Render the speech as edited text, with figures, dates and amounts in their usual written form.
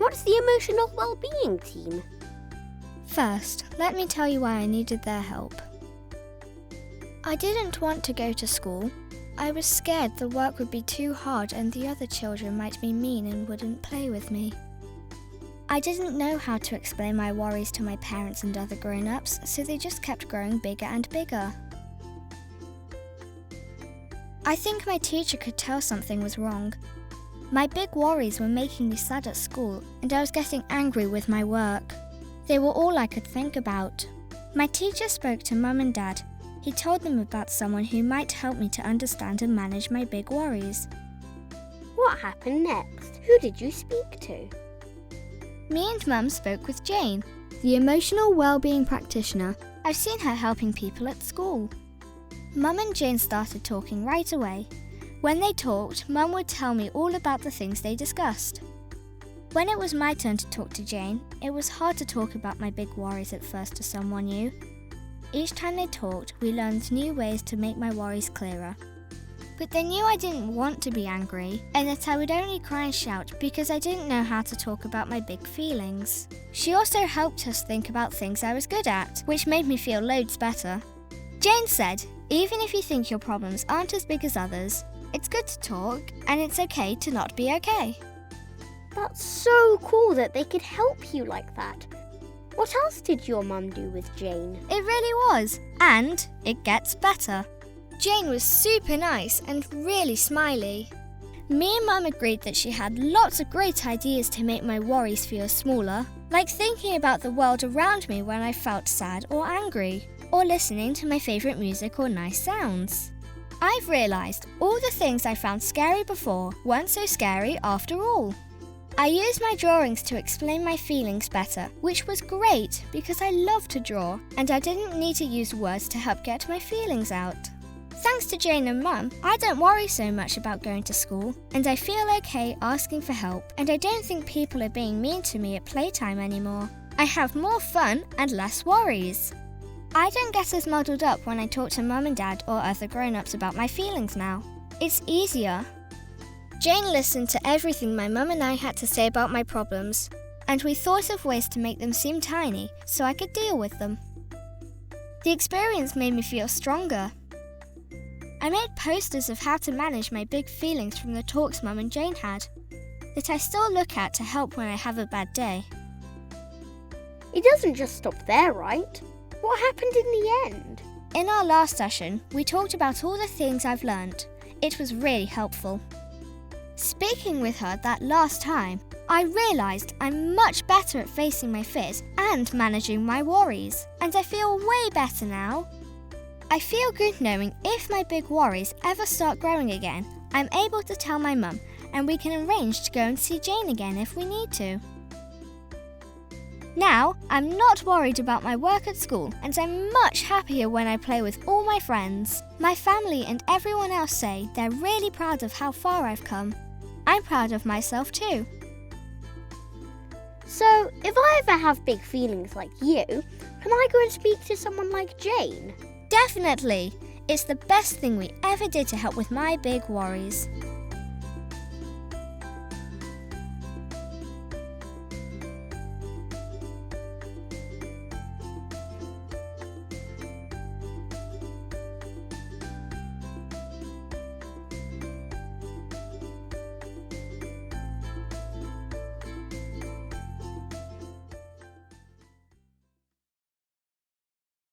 What's the Emotional Wellbeing Team? First, let me tell you why I needed their help. I didn't want to go to school. I was scared the work would be too hard and the other children might be mean and wouldn't play with me. I didn't know how to explain my worries to my parents and other grown-ups, so they just kept growing bigger and bigger. I think my teacher could tell something was wrong. My big worries were making me sad at school, and I was getting angry with my work. They were all I could think about. My teacher spoke to Mum and Dad. He told them about someone who might help me to understand and manage my big worries. What happened next? Who did you speak to? Me and Mum spoke with Jane, the Emotional Wellbeing Practitioner. I've seen her helping people at school. Mum and Jane started talking right away. When they talked, Mum would tell me all about the things they discussed. When it was my turn to talk to Jane, it was hard to talk about my big worries at first to someone new. Each time they talked, we learned new ways to make my worries clearer. But they knew I didn't want to be angry, and that I would only cry and shout because I didn't know how to talk about my big feelings. She also helped us think about things I was good at, which made me feel loads better. Jane said, even if you think your problems aren't as big as others, it's good to talk, and it's okay to not be okay. That's so cool that they could help you like that. What else did your mum do with Jane? It really was, and it gets better. Jane was super nice and really smiley. Me and Mum agreed that she had lots of great ideas to make my worries feel smaller, like thinking about the world around me when I felt sad or angry, or listening to my favourite music or nice sounds. I've realised all the things I found scary before weren't so scary after all. I used my drawings to explain my feelings better, which was great because I love to draw and I didn't need to use words to help get my feelings out. Thanks to Jane and Mum, I don't worry so much about going to school and I feel okay asking for help, and I don't think people are being mean to me at playtime anymore. I have more fun and less worries. I don't get as muddled up when I talk to Mum and Dad or other grown-ups about my feelings now. It's easier. Jane listened to everything my mum and I had to say about my problems, and we thought of ways to make them seem tiny so I could deal with them. The experience made me feel stronger. I made posters of how to manage my big feelings from the talks Mum and Jane had, that I still look at to help when I have a bad day. It doesn't just stop there, right? What happened in the end? In our last session, we talked about all the things I've learned. It was really helpful. Speaking with her that last time, I realised I'm much better at facing my fears and managing my worries, and I feel way better now. I feel good knowing if my big worries ever start growing again, I'm able to tell my mum, and we can arrange to go and see Jane again if we need to. Now, I'm not worried about my work at school, and I'm much happier when I play with all my friends. My family and everyone else say they're really proud of how far I've come. I'm proud of myself too. So, if I ever have big feelings like you, can I go and speak to someone like Jane? Definitely! It's the best thing we ever did to help with my big worries.